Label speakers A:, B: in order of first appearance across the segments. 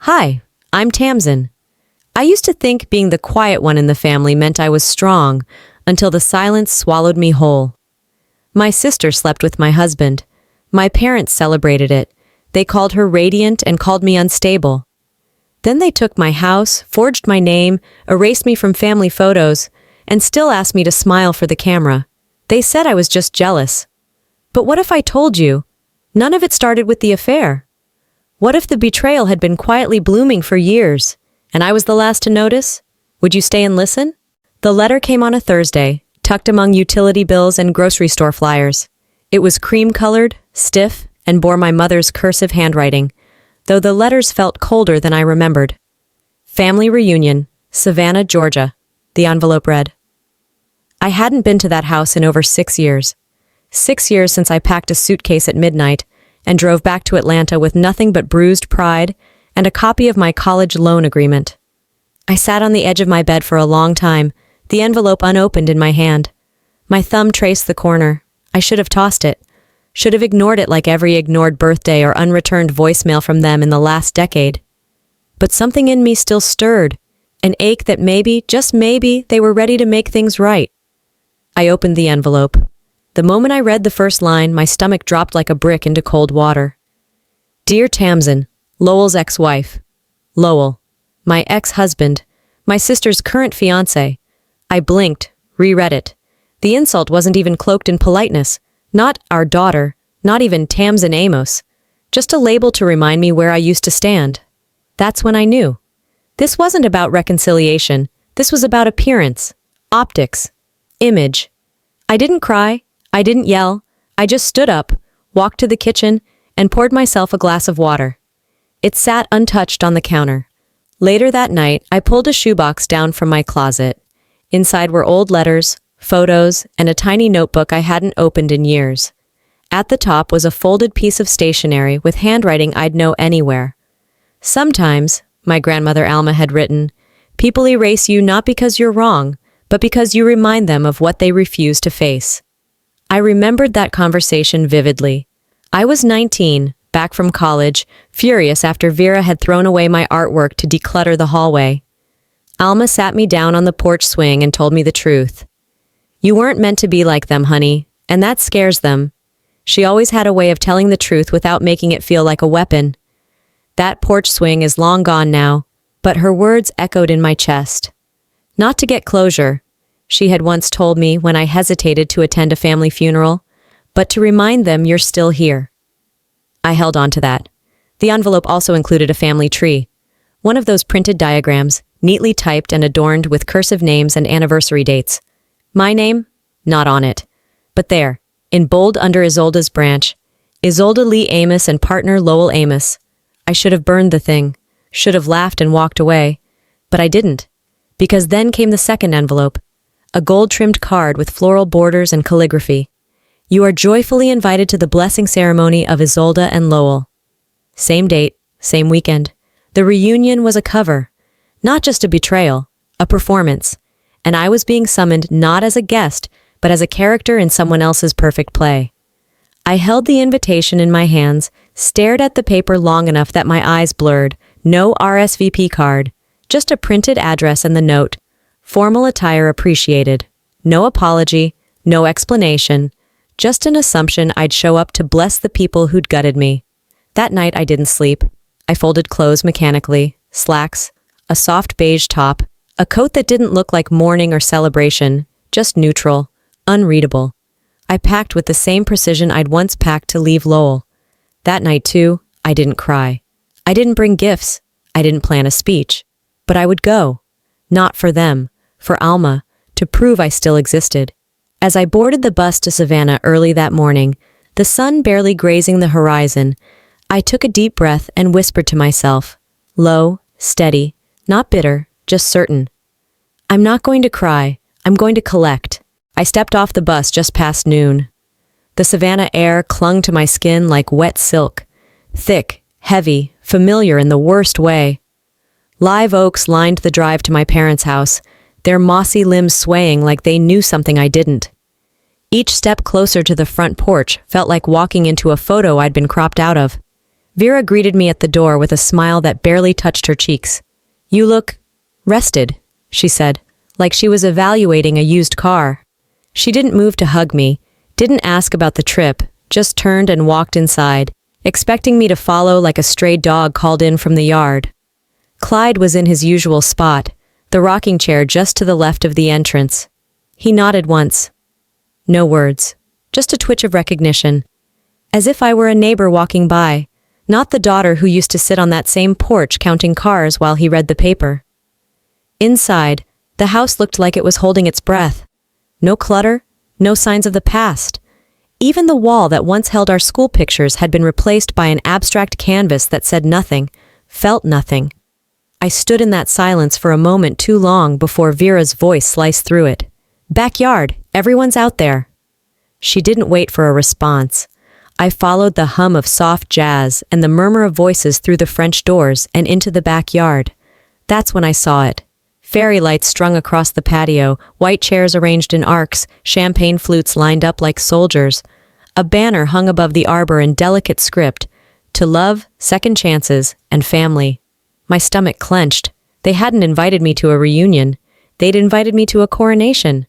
A: Hi, I'm Tamsin. I used to think being the quiet one in the family meant I was strong, until the silence swallowed me whole. My sister slept with my husband. My parents celebrated it. They called her radiant and called me unstable. Then they took my house, forged my name, erased me from family photos, and still asked me to smile for the camera. They said I was just jealous. But what if I told you? None of it started with the affair. What if the betrayal had been quietly blooming for years, and I was the last to notice? Would you stay and listen? The letter came on a Thursday, tucked among utility bills and grocery store flyers. It was cream-colored, stiff, and bore my mother's cursive handwriting, though the letters felt colder than I remembered. Family Reunion, Savannah, Georgia, the envelope read. I hadn't been to that house in over 6 years. 6 years since I packed a suitcase at midnight and drove back to Atlanta with nothing but bruised pride and a copy of my college loan agreement. I sat on the edge of my bed for a long time, the envelope unopened in my hand. My thumb traced the corner. I should have tossed it. Should have ignored it like every ignored birthday or unreturned voicemail from them in the last decade. But something in me still stirred, an ache that maybe, just maybe, they were ready to make things right. I opened the envelope. The moment I read the first line, my stomach dropped like a brick into cold water. Dear Tamsin, Lowell's ex-wife. Lowell, my ex-husband, my sister's current fiancé. I blinked, reread it. The insult wasn't even cloaked in politeness. Not our daughter, not even Tamsin Amos. Just a label to remind me where I used to stand. That's when I knew. This wasn't about reconciliation. This was about appearance, optics, image. I didn't cry. I didn't yell. I just stood up, walked to the kitchen, and poured myself a glass of water. It sat untouched on the counter. Later that night, I pulled a shoebox down from my closet. Inside were old letters, photos, and a tiny notebook I hadn't opened in years. At the top was a folded piece of stationery with handwriting I'd know anywhere. Sometimes, my grandmother Alma had written, people erase you not because you're wrong, but because you remind them of what they refuse to face. I remembered that conversation vividly. I was 19, back from college, furious after Vera had thrown away my artwork to declutter the hallway. Alma sat me down on the porch swing and told me the truth. You weren't meant to be like them, honey, and that scares them. She always had a way of telling the truth without making it feel like a weapon. That porch swing is long gone now, but her words echoed in my chest. Not to get closure, she had once told me when I hesitated to attend a family funeral, but to remind them you're still here. I held on to that. The envelope also included a family tree, one of those printed diagrams, neatly typed and adorned with cursive names and anniversary dates. My name? Not on it. But there, in bold under Isolda's branch, Isolda Lee Amos and partner Lowell Amos. I should have burned the thing, should have laughed and walked away, but I didn't, because then came the second envelope, a gold-trimmed card with floral borders and calligraphy. You are joyfully invited to the blessing ceremony of Isolda and Lowell. Same date, same weekend. The reunion was a cover, not just a betrayal, a performance, and I was being summoned not as a guest, but as a character in someone else's perfect play. I held the invitation in my hands, stared at the paper long enough that my eyes blurred. No RSVP card, just a printed address and the note. Formal attire appreciated. No apology, no explanation, just an assumption I'd show up to bless the people who'd gutted me. That night I didn't sleep. I folded clothes mechanically, slacks, a soft beige top, a coat that didn't look like mourning or celebration, just neutral, unreadable. I packed with the same precision I'd once packed to leave Lowell. That night, too, I didn't cry. I didn't bring gifts. I didn't plan a speech. But I would go. Not for them, for Alma, to prove I still existed. As I boarded the bus to Savannah early that morning, the sun barely grazing the horizon, I took a deep breath and whispered to myself, low, steady, not bitter, just certain. I'm not going to cry. I'm going to collect. I stepped off the bus just past noon. The Savannah air clung to my skin like wet silk, thick, heavy, familiar in the worst way. Live oaks lined the drive to my parents' house, their mossy limbs swaying like they knew something I didn't. Each step closer to the front porch felt like walking into a photo I'd been cropped out of. Vera greeted me at the door with a smile that barely touched her cheeks. "You look rested," she said, like she was evaluating a used car. She didn't move to hug me, didn't ask about the trip, just turned and walked inside, expecting me to follow like a stray dog called in from the yard. Clyde was in his usual spot, the rocking chair just to the left of the entrance. He nodded once. No words, just a twitch of recognition, as if I were a neighbor walking by, not the daughter who used to sit on that same porch counting cars while he read the paper. Inside, the house looked like it was holding its breath. No clutter, no signs of the past. Even the wall that once held our school pictures had been replaced by an abstract canvas that said nothing, felt nothing. I stood in that silence for a moment too long before Vera's voice sliced through it. "Backyard, everyone's out there." She didn't wait for a response. I followed the hum of soft jazz and the murmur of voices through the French doors and into the backyard. That's when I saw it. Fairy lights strung across the patio, white chairs arranged in arcs, champagne flutes lined up like soldiers. A banner hung above the arbor in delicate script, "To love, second chances, and family." My stomach clenched. They hadn't invited me to a reunion. They'd invited me to a coronation.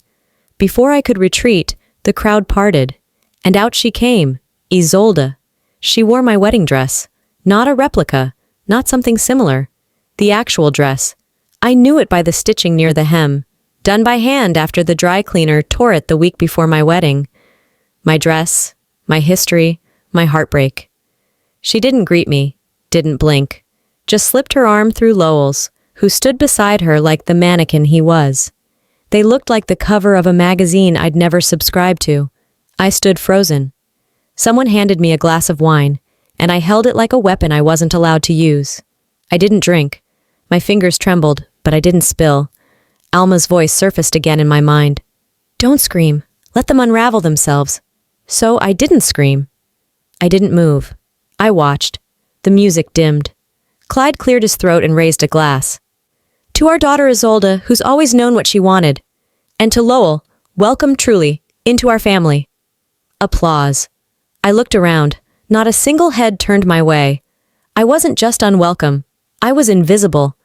A: Before I could retreat, the crowd parted. And out she came, Isolde. She wore my wedding dress. Not a replica, not something similar. The actual dress. I knew it by the stitching near the hem, done by hand after the dry cleaner tore it the week before my wedding. My dress, my history, my heartbreak. She didn't greet me, didn't blink, just slipped her arm through Lowell's, who stood beside her like the mannequin he was. They looked like the cover of a magazine I'd never subscribed to. I stood frozen. Someone handed me a glass of wine, and I held it like a weapon I wasn't allowed to use. I didn't drink. My fingers trembled, but I didn't spill. Alma's voice surfaced again in my mind. "Don't scream. Let them unravel themselves." So I didn't scream. I didn't move. I watched. The music dimmed. Clyde cleared his throat and raised a glass. "To our daughter Isolde, who's always known what she wanted. And to Lowell, welcome truly, into our family." Applause. I looked around. Not a single head turned my way. I wasn't just unwelcome. I was invisible.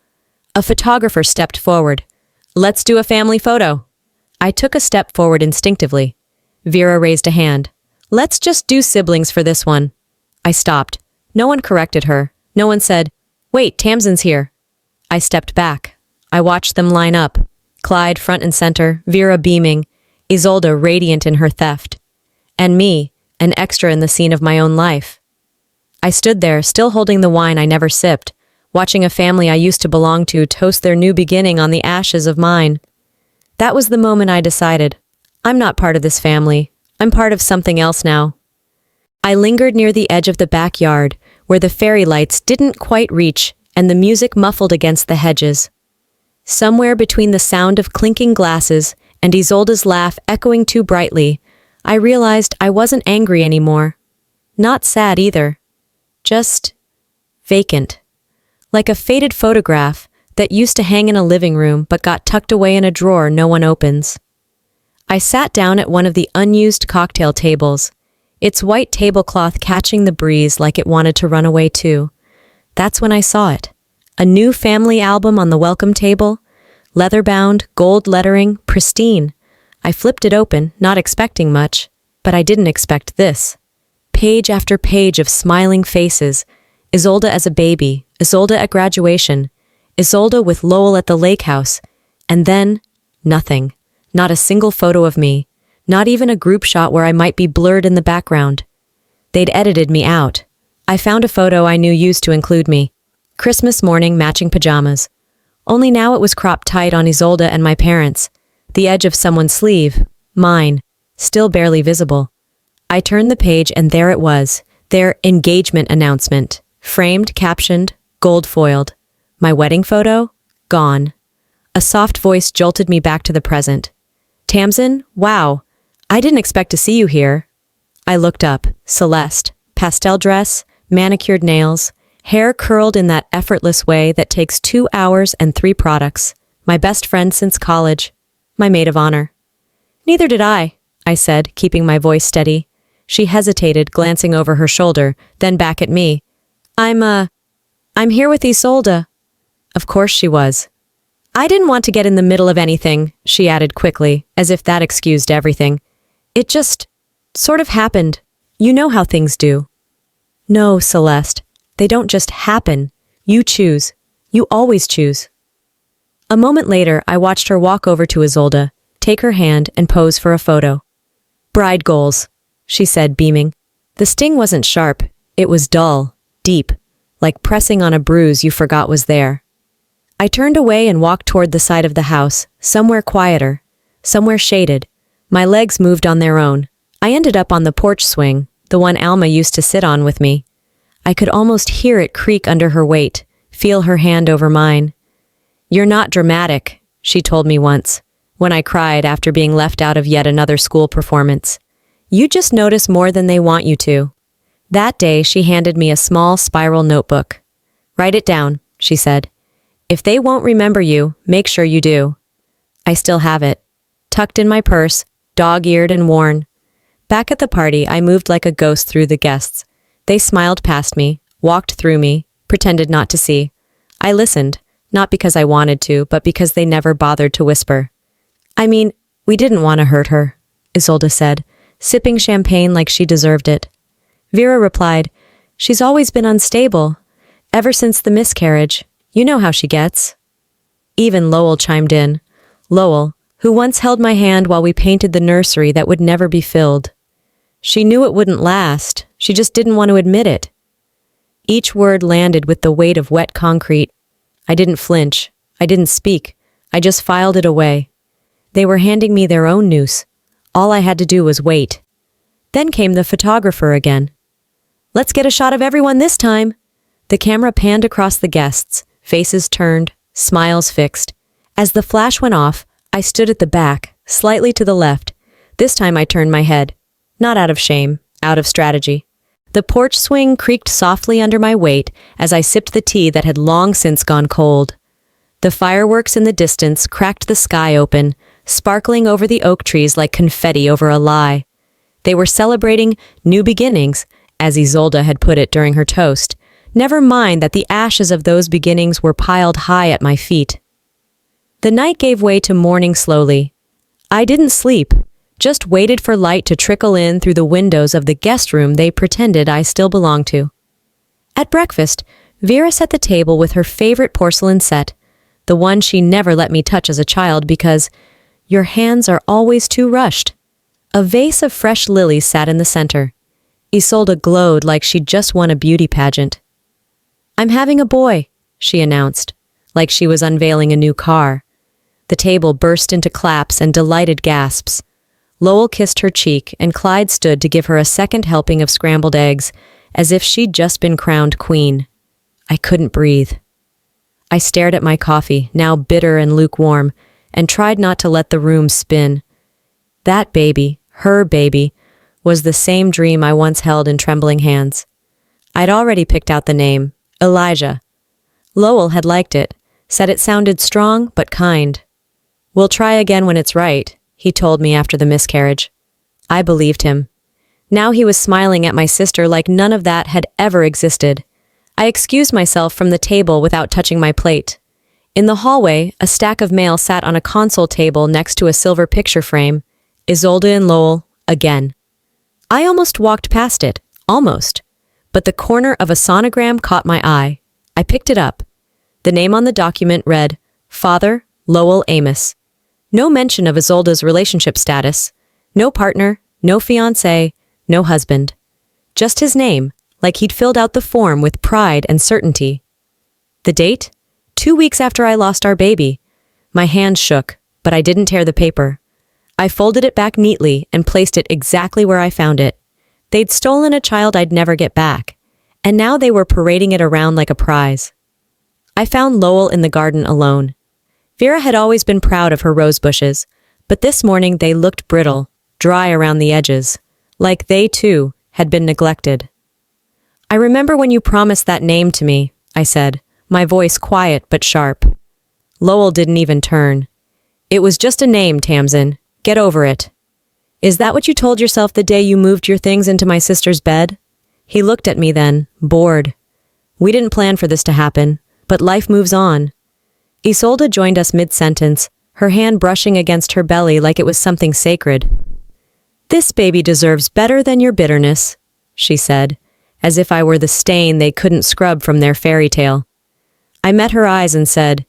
A: A photographer stepped forward. "Let's do a family photo." I took a step forward instinctively. Vera raised a hand. "Let's just do siblings for this one." I stopped. No one corrected her. No one said, "Wait, Tamsin's here." I stepped back. I watched them line up. Clyde front and center, Vera beaming, Isolde radiant in her theft. And me, an extra in the scene of my own life. I stood there, still holding the wine I never sipped, watching a family I used to belong to toast their new beginning on the ashes of mine. That was the moment I decided, I'm not part of this family. I'm part of something else now. I lingered near the edge of the backyard, where the fairy lights didn't quite reach and the music muffled against the hedges. Somewhere between the sound of clinking glasses and Isolde's laugh echoing too brightly, I realized I wasn't angry anymore. Not sad either. Just vacant. Like a faded photograph that used to hang in a living room but got tucked away in a drawer no one opens. I sat down at one of the unused cocktail tables, its white tablecloth catching the breeze like it wanted to run away too. That's when I saw it. A new family album on the welcome table, leather-bound, gold lettering, pristine. I flipped it open, not expecting much, but I didn't expect this. Page after page of smiling faces, Isolde as a baby, Isolde at graduation, Isolde with Lowell at the lake house, and then nothing. Not a single photo of me, not even a group shot where I might be blurred in the background. They'd edited me out. I found a photo I knew used to include me. Christmas morning matching pajamas. Only now it was cropped tight on Isolde and my parents. The edge of someone's sleeve, mine, still barely visible. I turned the page and there it was, their engagement announcement. Framed, captioned, gold-foiled. My wedding photo? Gone. A soft voice jolted me back to the present. "Tamsin, wow, I didn't expect to see you here." I looked up. Celeste. Pastel dress, manicured nails, hair curled in that effortless way that takes 2 hours and 3 products. My best friend since college. My maid of honor. "Neither did I said, keeping my voice steady. She hesitated, glancing over her shoulder, then back at me. I'm here with Isolde. Of course she was. I didn't want to get in the middle of anything, she added quickly, as if that excused everything. It just sort of happened. You know how things do. No, Celeste. They don't just happen. You choose. You always choose. A moment later, I watched her walk over to Isolde, take her hand, and pose for a photo. Bride goals, she said, beaming. The sting wasn't sharp. It was dull, deep, like pressing on a bruise you forgot was there. I turned away and walked toward the side of the house, somewhere quieter, somewhere shaded. My legs moved on their own. I ended up on the porch swing, the one Alma used to sit on with me. I could almost hear it creak under her weight, feel her hand over mine. You're not dramatic, she told me once, when I cried after being left out of yet another school performance. You just notice more than they want you to. That day, she handed me a small spiral notebook. Write it down, she said. If they won't remember you, make sure you do. I still have it, tucked in my purse, dog-eared and worn. Back at the party, I moved like a ghost through the guests. They smiled past me, walked through me, pretended not to see. I listened, not because I wanted to, but because they never bothered to whisper. I mean, we didn't want to hurt her, Isolde said, sipping champagne like she deserved it. Vera replied, She's always been unstable. Ever since the miscarriage. You know how she gets. Even Lowell chimed in. Lowell, who once held my hand while we painted the nursery that would never be filled. She knew it wouldn't last. She just didn't want to admit it. Each word landed with the weight of wet concrete. I didn't flinch. I didn't speak. I just filed it away. They were handing me their own noose. All I had to do was wait. Then came the photographer again. Let's get a shot of everyone this time. The camera panned across the guests, faces turned, smiles fixed. As the flash went off, I stood at the back, slightly to the left. This time I turned my head. Not out of shame, out of strategy. The porch swing creaked softly under my weight as I sipped the tea that had long since gone cold. The fireworks in the distance cracked the sky open, sparkling over the oak trees like confetti over a lie. They were celebrating new beginnings, as Isolde had put it during her toast. Never mind that the ashes of those beginnings were piled high at my feet. The night gave way to morning slowly. I didn't sleep, just waited for light to trickle in through the windows of the guest room they pretended I still belonged to. At breakfast, Vera set the table with her favorite porcelain set, the one she never let me touch as a child because your hands are always too rushed. A vase of fresh lilies sat in the center. Isolde glowed like she'd just won a beauty pageant. I'm having a boy, she announced, like she was unveiling a new car. The table burst into claps and delighted gasps. Lowell kissed her cheek, and Clyde stood to give her a second helping of scrambled eggs, as if she'd just been crowned queen. I couldn't breathe. I stared at my coffee, now bitter and lukewarm, and tried not to let the room spin. That baby, her baby, was the same dream I once held in trembling hands. I'd already picked out the name, Elijah. Lowell had liked it, said it sounded strong but kind. We'll try again when it's right, he told me after the miscarriage. I believed him. Now he was smiling at my sister like none of that had ever existed. I excused myself from the table without touching my plate. In the hallway, a stack of mail sat on a console table next to a silver picture frame. Isolde and Lowell, again. I almost walked past it, almost. But the corner of a sonogram caught my eye. I picked it up. The name on the document read, Father Lowell Amos. No mention of Isolde's relationship status. No partner, no fiancé, no husband. Just his name, like he'd filled out the form with pride and certainty. The date? 2 weeks after I lost our baby. My hand shook, but I didn't tear the paper. I folded it back neatly and placed it exactly where I found it. They'd stolen a child I'd never get back, and now they were parading it around like a prize. I found Lowell in the garden alone. Vera had always been proud of her rose bushes, but this morning they looked brittle, dry around the edges, like they, too, had been neglected. I remember when you promised that name to me, I said, my voice quiet but sharp. Lowell didn't even turn. It was just a name, Tamsin. Get over it. Is that what you told yourself the day you moved your things into my sister's bed? He looked at me then, bored. We didn't plan for this to happen, but life moves on. Isolde joined us mid-sentence, her hand brushing against her belly like it was something sacred. This baby deserves better than your bitterness, she said, as if I were the stain they couldn't scrub from their fairy tale. I met her eyes and said,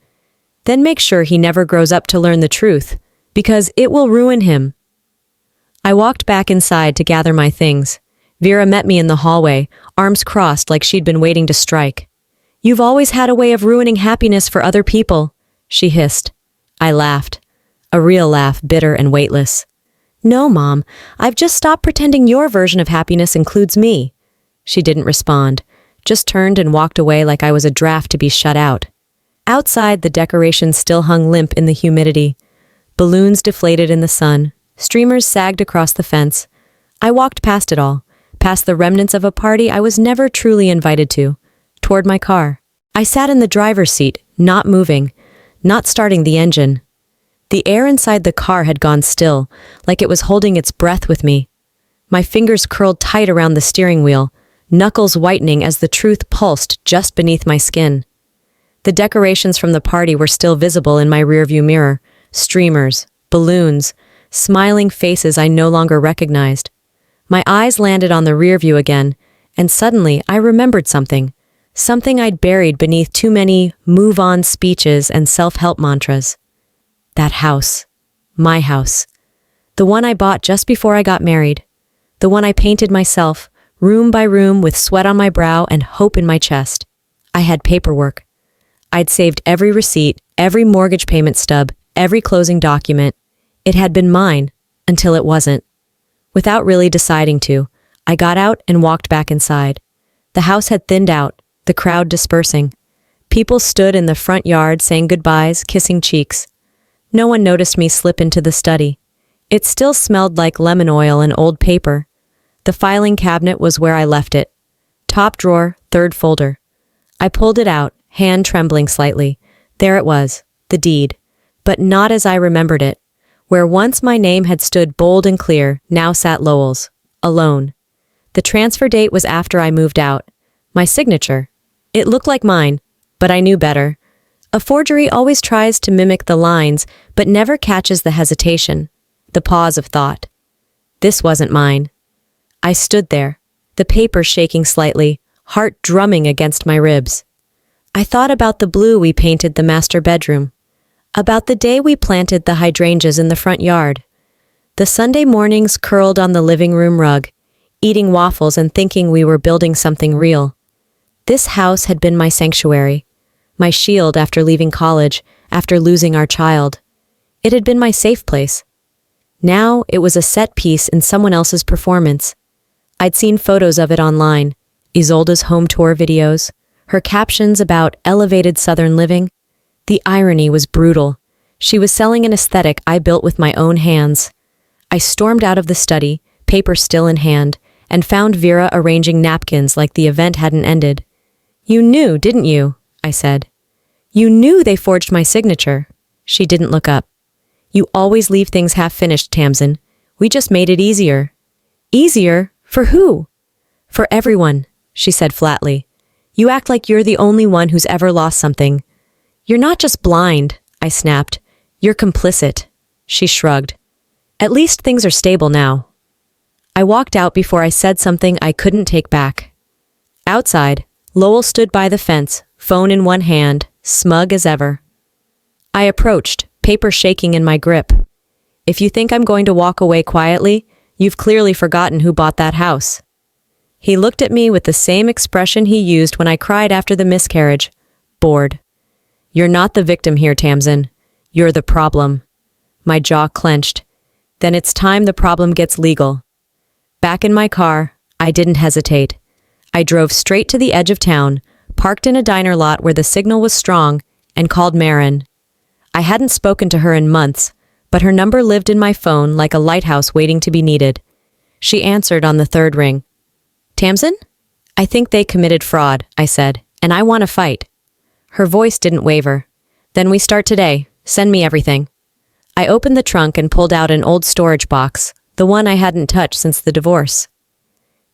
A: then make sure he never grows up to learn the truth, because it will ruin him. I walked back inside to gather my things. Vera met me in the hallway, arms crossed like she'd been waiting to strike. You've always had a way of ruining happiness for other people, she hissed. I laughed. A real laugh, bitter and weightless. No, Mom, I've just stopped pretending your version of happiness includes me. She didn't respond, just turned and walked away like I was a draft to be shut out. Outside, the decorations still hung limp in the humidity. Balloons deflated in the sun. Streamers sagged across the fence. I walked past it all, past the remnants of a party I was never truly invited to, toward my car. I sat in the driver's seat, not moving, not starting the engine. The air inside the car had gone still, like it was holding its breath with me. My fingers curled tight around the steering wheel, knuckles whitening as the truth pulsed just beneath my skin. The decorations from the party were still visible in my rearview mirror. Streamers, balloons, smiling faces I no longer recognized. My eyes landed on the rearview again, and suddenly I remembered something. Something I'd buried beneath too many move-on speeches and self-help mantras. That house. My house. The one I bought just before I got married. The one I painted myself, room by room with sweat on my brow and hope in my chest. I had paperwork. I'd saved every receipt, every mortgage payment stub, every closing document. It had been mine, until it wasn't. Without really deciding to, I got out and walked back inside. The house had thinned out, the crowd dispersing. People stood in the front yard saying goodbyes, kissing cheeks. No one noticed me slip into the study. It still smelled like lemon oil and old paper. The filing cabinet was where I left it. Top drawer, third folder. I pulled it out, hand trembling slightly. There it was, the deed. But not as I remembered it. Where once my name had stood bold and clear, now sat Lowell's, alone. The transfer date was after I moved out. My signature. It looked like mine, but I knew better. A forgery always tries to mimic the lines, but never catches the hesitation, the pause of thought. This wasn't mine. I stood there, the paper shaking slightly, heart drumming against my ribs. I thought about the blue we painted the master bedroom, about the day we planted the hydrangeas in the front yard, the Sunday mornings curled on the living room rug, eating waffles and thinking we were building something real. This house had been my sanctuary, my shield after leaving college, after losing our child. It had been my safe place. Now it was a set piece in someone else's performance. I'd seen photos of it online, Isolde's home tour videos, her captions about elevated Southern living. The irony was brutal. She was selling an aesthetic I built with my own hands. I stormed out of the study, paper still in hand, and found Vera arranging napkins like the event hadn't ended. You knew, didn't you? I said. You knew they forged my signature. She didn't look up. You always leave things half-finished, Tamsin. We just made it easier. Easier? For who? For everyone, she said flatly. You act like you're the only one who's ever lost something. You're not just blind, I snapped. You're complicit. She shrugged. At least things are stable now. I walked out before I said something I couldn't take back. Outside, Lowell stood by the fence, phone in one hand, smug as ever. I approached, paper shaking in my grip. If you think I'm going to walk away quietly, you've clearly forgotten who bought that house. He looked at me with the same expression he used when I cried after the miscarriage. Bored. You're not the victim here, Tamsin. You're the problem. My jaw clenched. Then it's time the problem gets legal. Back in my car, I didn't hesitate. I drove straight to the edge of town, parked in a diner lot where the signal was strong, and called Marin. I hadn't spoken to her in months, but her number lived in my phone like a lighthouse waiting to be needed. She answered on the third ring. Tamsin? I think they committed fraud, I said, and I want to fight. Her voice didn't waver. Then we start today. Send me everything. I opened the trunk and pulled out an old storage box, the one I hadn't touched since the divorce.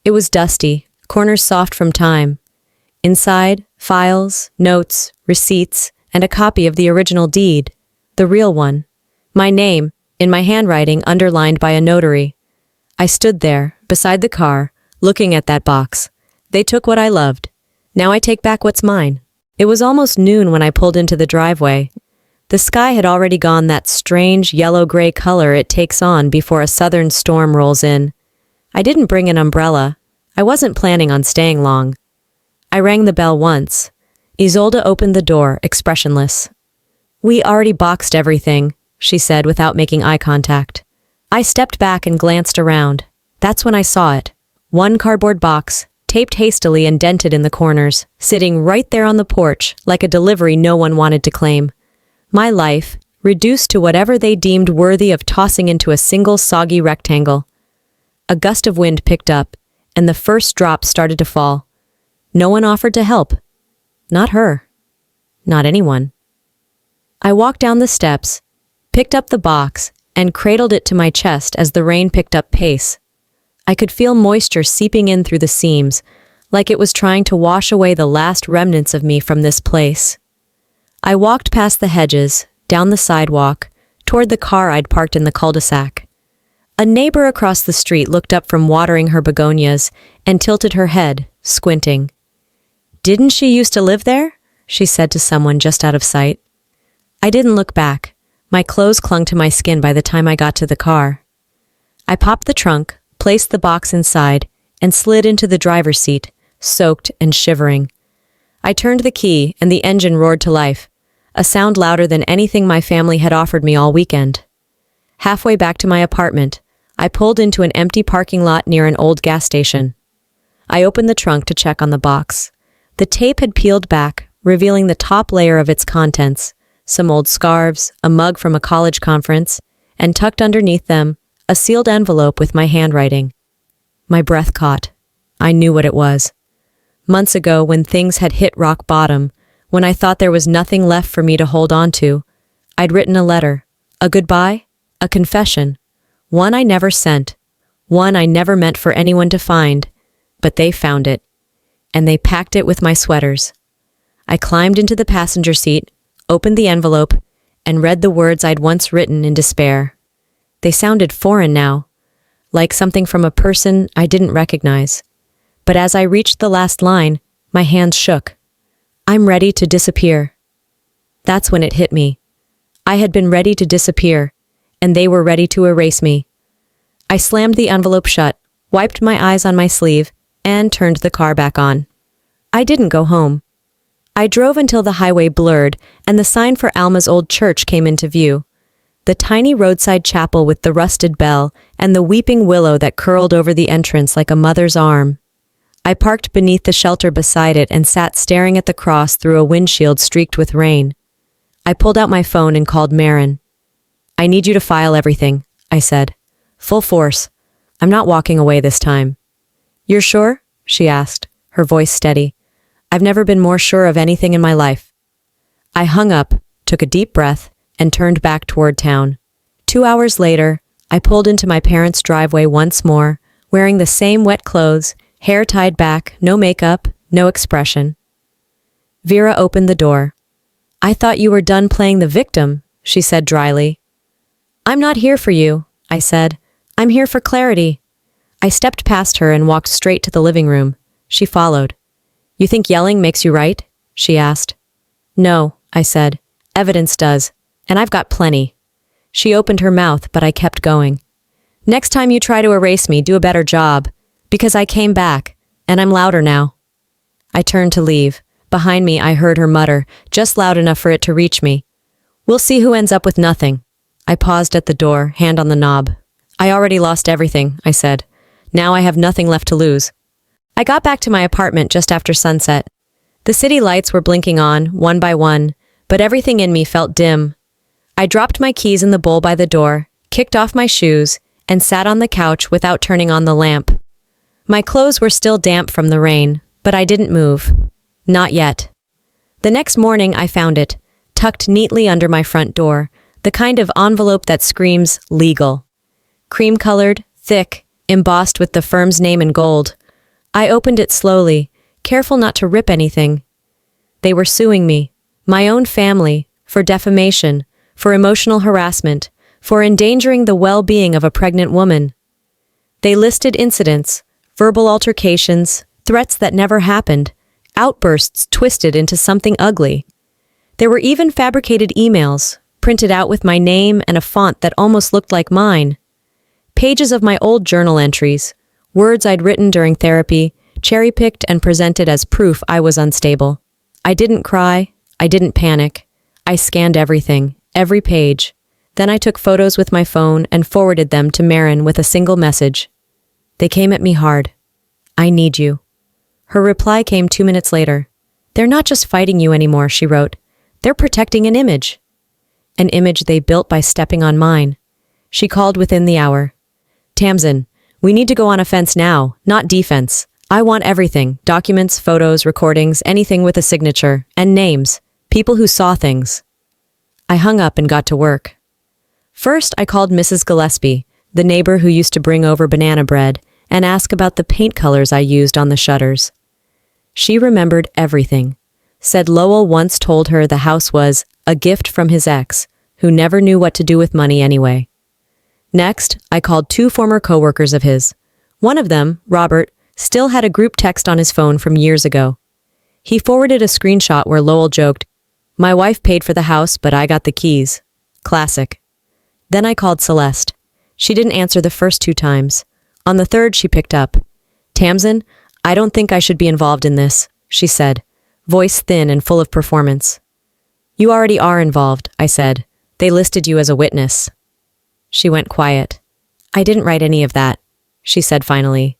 A: It was dusty, corners soft from time. Inside, files, notes, receipts, and a copy of the original deed, the real one. My name, in my handwriting underlined by a notary. I stood there, beside the car, looking at that box. They took what I loved. Now I take back what's mine. It was almost noon when I pulled into the driveway. The sky had already gone that strange yellow-gray color it takes on before a southern storm rolls in. I didn't bring an umbrella. I wasn't planning on staying long. I rang the bell once. Isolde opened the door, expressionless. "We already boxed everything," she said without making eye contact. I stepped back and glanced around. That's when I saw it. One cardboard box, taped hastily and dented in the corners, sitting right there on the porch like a delivery no one wanted to claim. My life, reduced to whatever they deemed worthy of tossing into a single soggy rectangle. A gust of wind picked up, and the first drops started to fall. No one offered to help. Not her. Not anyone. I walked down the steps, picked up the box, and cradled it to my chest as the rain picked up pace. I could feel moisture seeping in through the seams, like it was trying to wash away the last remnants of me from this place. I walked past the hedges, down the sidewalk, toward the car I'd parked in the cul-de-sac. A neighbor across the street looked up from watering her begonias and tilted her head, squinting. "Didn't she used to live there?" she said to someone just out of sight. I didn't look back. My clothes clung to my skin by the time I got to the car. I popped the trunk, placed the box inside, and slid into the driver's seat, soaked and shivering. I turned the key and the engine roared to life, a sound louder than anything my family had offered me all weekend. Halfway back to my apartment, I pulled into an empty parking lot near an old gas station. I opened the trunk to check on the box. The tape had peeled back, revealing the top layer of its contents, some old scarves, a mug from a college conference, and tucked underneath them, a sealed envelope with my handwriting. My breath caught. I knew what it was. Months ago, when things had hit rock bottom, when I thought there was nothing left for me to hold on to, I'd written a letter, a goodbye, a confession, one I never sent, one I never meant for anyone to find, but they found it, and they packed it with my sweaters. I climbed into the passenger seat, opened the envelope, and read the words I'd once written in despair. They sounded foreign now, like something from a person I didn't recognize. But as I reached the last line, my hands shook. "I'm ready to disappear." That's when it hit me. I had been ready to disappear, and they were ready to erase me. I slammed the envelope shut, wiped my eyes on my sleeve, and turned the car back on. I didn't go home. I drove until the highway blurred and the sign for Alma's old church came into view. The tiny roadside chapel with the rusted bell and the weeping willow that curled over the entrance like a mother's arm. I parked beneath the shelter beside it and sat staring at the cross through a windshield streaked with rain. I pulled out my phone and called Marin. "I need you to file everything," I said. "Full force. I'm not walking away this time." "You're sure?" she asked, her voice steady. "I've never been more sure of anything in my life." I hung up, took a deep breath, and turned back toward town. 2 hours later, I pulled into my parents' driveway once more, wearing the same wet clothes, hair tied back, no makeup, no expression. Vera opened the door. "I thought you were done playing the victim," she said dryly. "I'm not here for you," I said. "I'm here for clarity." I stepped past her and walked straight to the living room. She followed. "You think yelling makes you right?" she asked. "No," I said. "Evidence does, and I've got plenty." She opened her mouth, but I kept going. "Next time you try to erase me, do a better job, because I came back, and I'm louder now." I turned to leave. Behind me, I heard her mutter, just loud enough for it to reach me. "We'll see who ends up with nothing." I paused at the door, hand on the knob. "I already lost everything," I said. "Now I have nothing left to lose." I got back to my apartment just after sunset. The city lights were blinking on, one by one, but everything in me felt dim. I dropped my keys in the bowl by the door, kicked off my shoes, and sat on the couch without turning on the lamp. My clothes were still damp from the rain, but I didn't move. Not yet. The next morning I found it, tucked neatly under my front door, the kind of envelope that screams legal. Cream-colored, thick, embossed with the firm's name in gold. I opened it slowly, careful not to rip anything. They were suing me, my own family, for defamation, for emotional harassment, for endangering the well-being of a pregnant woman. They listed incidents, verbal altercations, threats that never happened, outbursts twisted into something ugly. There were even fabricated emails, printed out with my name and a font that almost looked like mine. Pages of my old journal entries, words I'd written during therapy, cherry-picked and presented as proof I was unstable. I didn't cry. I didn't panic. I scanned everything, every page. Then I took photos with my phone and forwarded them to Marin with a single message. They came at me hard. I need you. Her reply came 2 minutes later. They're not just fighting you anymore, she wrote. They're protecting an image. An image they built by stepping on mine. She called within the hour. Tamsin, we need to go on offense now, not defense. I want everything, documents, photos, recordings, anything with a signature, and names, people who saw things. I hung up and got to work. First, I called Mrs. Gillespie, the neighbor who used to bring over banana bread, and ask about the paint colors I used on the shutters. She remembered everything, said Lowell once told her the house was a gift from his ex, who never knew what to do with money anyway. Next, I called 2 former coworkers of his. One of them, Robert, still had a group text on his phone from years ago. He forwarded a screenshot where Lowell joked, "My wife paid for the house, but I got the keys." Classic. Then I called Celeste. She didn't answer the first 2 times. On the third, she picked up. "Tamsin, I don't think I should be involved in this," she said, voice thin and full of performance. "You already are involved," I said. "They listed you as a witness." She went quiet. "I didn't write any of that," she said finally.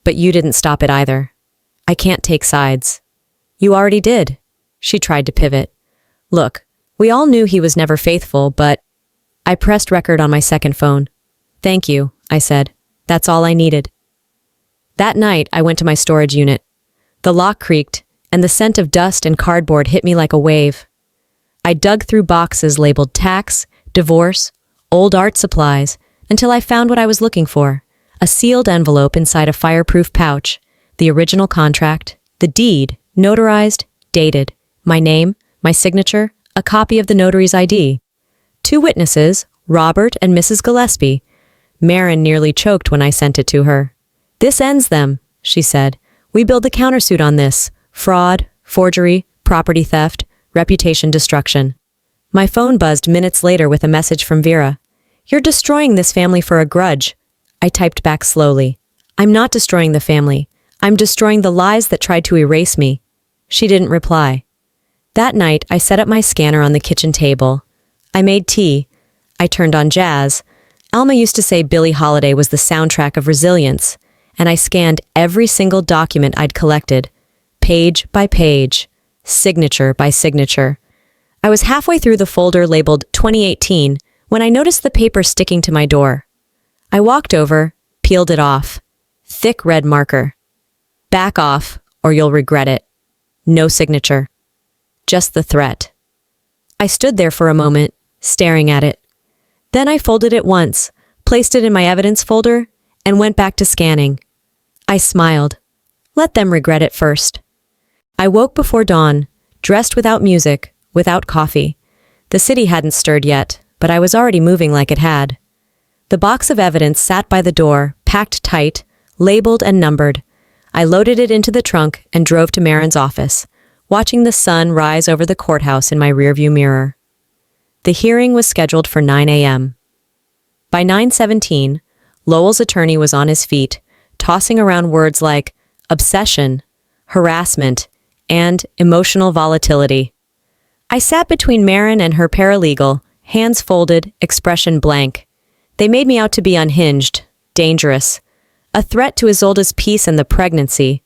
A: "But you didn't stop it either. I can't take sides." "You already did." She tried to pivot. "Look, we all knew he was never faithful, but—" I pressed record on my second phone. "Thank you," I said. "That's all I needed." That night, I went to my storage unit. The lock creaked, and the scent of dust and cardboard hit me like a wave. I dug through boxes labeled tax, divorce, old art supplies, until I found what I was looking for. A sealed envelope inside a fireproof pouch, the original contract, the deed, notarized, dated, my name, my signature, a copy of the notary's ID. 2 witnesses, Robert and Mrs. Gillespie. Marin nearly choked when I sent it to her. "This ends them," she said. "We build the countersuit on this. Fraud, forgery, property theft, reputation destruction." My phone buzzed minutes later with a message from Vera. "You're destroying this family for a grudge." I typed back slowly. "I'm not destroying the family. I'm destroying the lies that tried to erase me." She didn't reply. That night, I set up my scanner on the kitchen table. I made tea. I turned on jazz. Alma used to say Billie Holiday was the soundtrack of resilience, and I scanned every single document I'd collected, page by page, signature by signature. I was halfway through the folder labeled 2018 when I noticed the paper sticking to my door. I walked over, peeled it off. Thick red marker. "Back off, or you'll regret it." No signature. Just the threat. I stood there for a moment, staring at it. Then I folded it once, placed it in my evidence folder, and went back to scanning. I smiled. Let them regret it first. I woke before dawn, dressed without music, without coffee. The city hadn't stirred yet, but I was already moving like it had. The box of evidence sat by the door, packed tight, labeled and numbered. I loaded it into the trunk and drove to Marin's office, watching the sun rise over the courthouse in my rearview mirror. The hearing was scheduled for 9 a.m. By 9:17, Lowell's attorney was on his feet, tossing around words like obsession, harassment, and emotional volatility. I sat between Marin and her paralegal, hands folded, expression blank. They made me out to be unhinged, dangerous, a threat to Isolde's peace and the pregnancy.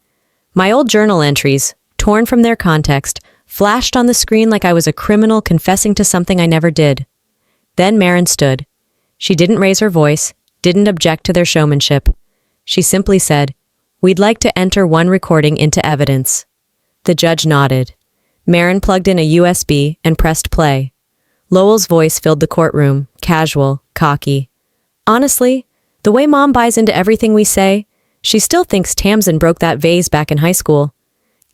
A: My old journal entries, torn from their context, flashed on the screen like I was a criminal confessing to something I never did. Then Marin stood. She didn't raise her voice, didn't object to their showmanship. She simply said, "We'd like to enter one recording into evidence." The judge nodded. Marin plugged in a USB and pressed play. Lowell's voice filled the courtroom, casual, cocky. Honestly, the way Mom buys into everything we say, she still thinks Tamsin broke that vase back in high school.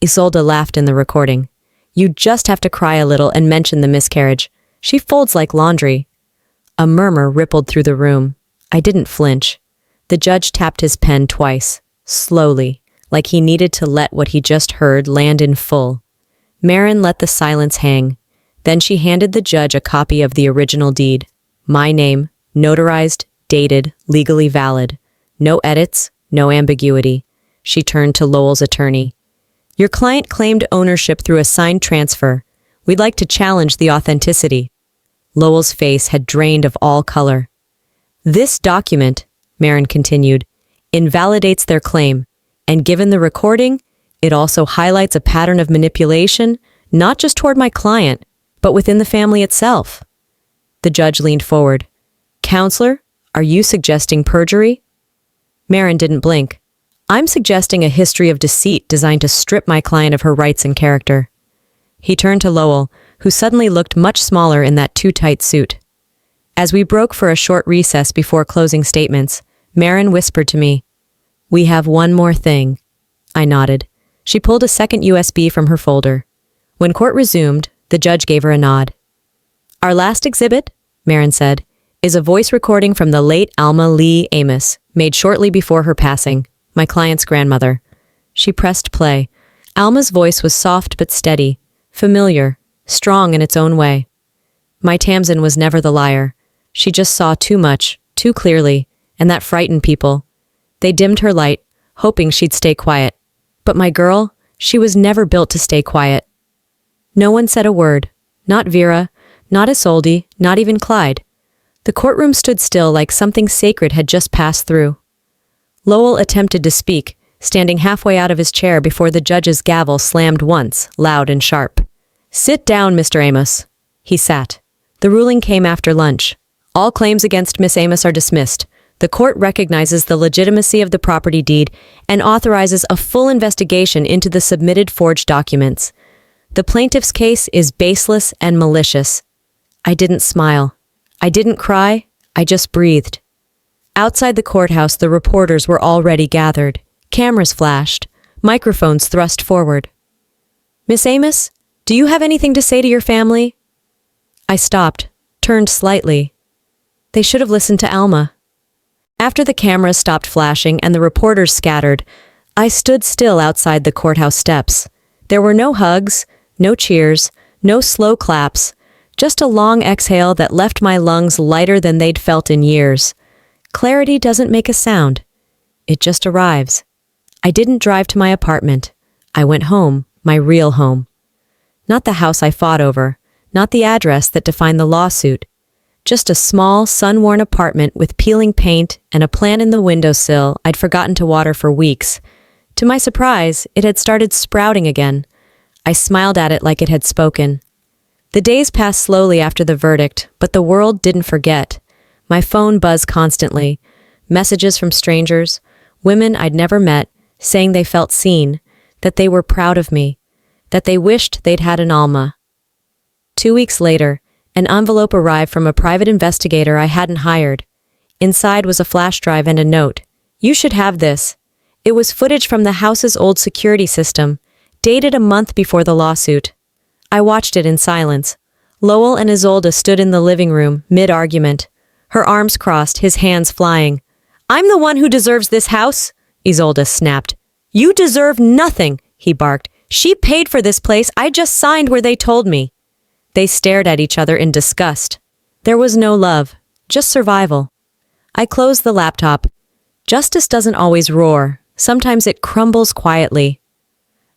A: Isolde laughed in the recording. You just have to cry a little and mention the miscarriage. She folds like laundry. A murmur rippled through the room. I didn't flinch. The judge tapped his pen twice, slowly, like he needed to let what he just heard land in full. Marin let the silence hang. Then she handed the judge a copy of the original deed. My name, notarized, dated, legally valid. No edits, no ambiguity. She turned to Lowell's attorney. Your client claimed ownership through a signed transfer. We'd like to challenge the authenticity. Lowell's face had drained of all color. This document, Marin continued, invalidates their claim, and given the recording, it also highlights a pattern of manipulation, not just toward my client, but within the family itself. The judge leaned forward. Counselor, are you suggesting perjury? Marin didn't blink. I'm suggesting a history of deceit designed to strip my client of her rights and character. He turned to Lowell, who suddenly looked much smaller in that too-tight suit. As we broke for a short recess before closing statements, Marin whispered to me, We have one more thing. I nodded. She pulled a second USB from her folder. When court resumed, the judge gave her a nod. Our last exhibit, Marin said, is a voice recording from the late Alma Lee Amos, made shortly before her passing, my client's grandmother. She pressed play. Alma's voice was soft but steady, familiar, strong in its own way. My Tamsin was never the liar. She just saw too much, too clearly, and that frightened people. They dimmed her light, hoping she'd stay quiet. But my girl, she was never built to stay quiet. No one said a word. Not Vera, not Isolde, not even Clyde. The courtroom stood still like something sacred had just passed through. Lowell attempted to speak, standing halfway out of his chair before the judge's gavel slammed once, loud and sharp. Sit down, Mr. Amos. He sat. The ruling came after lunch. All claims against Miss Amos are dismissed. The court recognizes the legitimacy of the property deed and authorizes a full investigation into the submitted forged documents. The plaintiff's case is baseless and malicious. I didn't smile. I didn't cry. I just breathed. Outside the courthouse, the reporters were already gathered. Cameras flashed. Microphones thrust forward. Miss Amos, do you have anything to say to your family? I stopped, turned slightly. They should have listened to Alma. After the cameras stopped flashing and the reporters scattered, I stood still outside the courthouse steps. There were no hugs, no cheers, no slow claps, just a long exhale that left my lungs lighter than they'd felt in years. Clarity doesn't make a sound. It just arrives. I didn't drive to my apartment. I went home, my real home. Not the house I fought over, not the address that defined the lawsuit. Just a small, sun-worn apartment with peeling paint and a plant in the windowsill I'd forgotten to water for weeks. To my surprise, it had started sprouting again. I smiled at it like it had spoken. The days passed slowly after the verdict, but the world didn't forget. My phone buzzed constantly. Messages from strangers, women I'd never met, saying they felt seen, that they were proud of me, that they wished they'd had an Alma. 2 weeks later, an envelope arrived from a private investigator I hadn't hired. Inside was a flash drive and a note. You should have this. It was footage from the house's old security system, dated a month before the lawsuit. I watched it in silence. Lowell and Isolde stood in the living room, mid-argument. Her arms crossed, his hands flying. I'm the one who deserves this house, Isolde snapped. You deserve nothing, he barked. She paid for this place. I just signed where they told me. They stared at each other in disgust. There was no love, just survival. I closed the laptop. Justice doesn't always roar. Sometimes it crumbles quietly.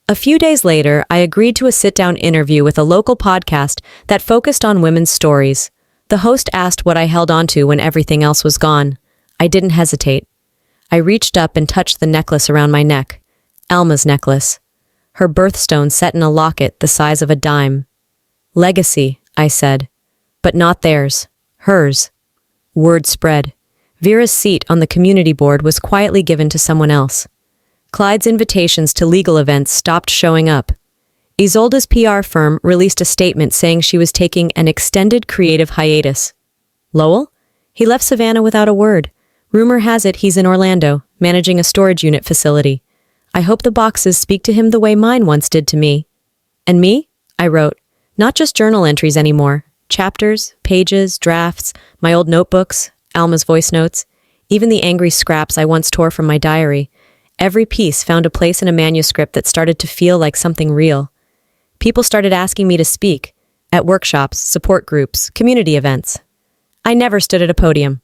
A: A few days later, I agreed to a sit-down interview with a local podcast that focused on women's stories. The host asked what I held onto when everything else was gone. I didn't hesitate. I reached up and touched the necklace around my neck. Alma's necklace. Her birthstone set in a locket the size of a dime. Legacy, I said. But not theirs. Hers. Word spread. Vera's seat on the community board was quietly given to someone else. Clyde's invitations to legal events stopped showing up. Isolde's PR firm released a statement saying she was taking an extended creative hiatus. Lowell? He left Savannah without a word. Rumor has it he's in Orlando, managing a storage unit facility. I hope the boxes speak to him the way mine once did to me. And me? I wrote. Not just journal entries anymore. Chapters, pages, drafts, my old notebooks, Alma's voice notes, even the angry scraps I once tore from my diary. Every piece found a place in a manuscript that started to feel like something real. People started asking me to speak, at workshops, support groups, community events. I never stood at a podium.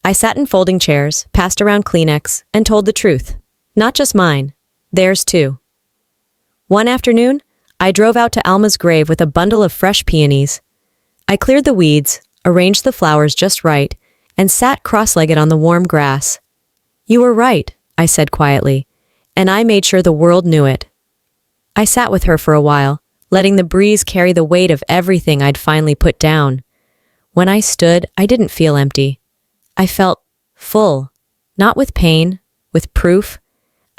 A: I sat in folding chairs, passed around Kleenex, and told the truth. Not just mine, theirs too. One afternoon, I drove out to Alma's grave with a bundle of fresh peonies. I cleared the weeds, arranged the flowers just right, and sat cross-legged on the warm grass. You were right, I said quietly, and I made sure the world knew it. I sat with her for a while, letting the breeze carry the weight of everything I'd finally put down. When I stood, I didn't feel empty. I felt full, not with pain, with proof.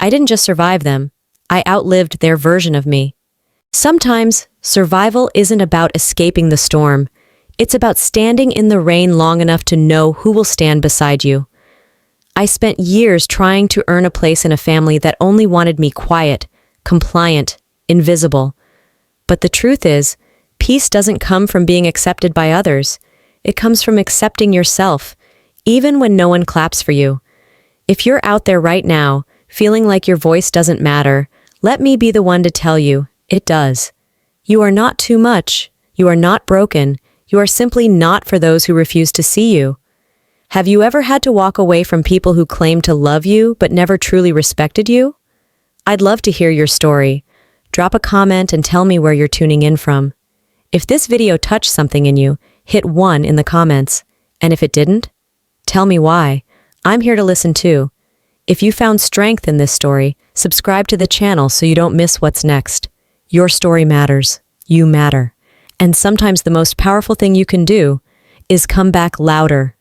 A: I didn't just survive them, I outlived their version of me. Sometimes, survival isn't about escaping the storm. It's about standing in the rain long enough to know who will stand beside you. I spent years trying to earn a place in a family that only wanted me quiet, compliant, invisible. But the truth is, peace doesn't come from being accepted by others. It comes from accepting yourself, even when no one claps for you. If you're out there right now, feeling like your voice doesn't matter, let me be the one to tell you, it does. You are not too much. You are not broken. You are simply not for those who refuse to see you. Have you ever had to walk away from people who claimed to love you but never truly respected you? I'd love to hear your story. Drop a comment and tell me where you're tuning in from. If this video touched something in you, hit 1 in the comments. And if it didn't, tell me why. I'm here to listen too. If you found strength in this story, subscribe to the channel so you don't miss what's next. Your story matters. You matter. And sometimes the most powerful thing you can do is come back louder,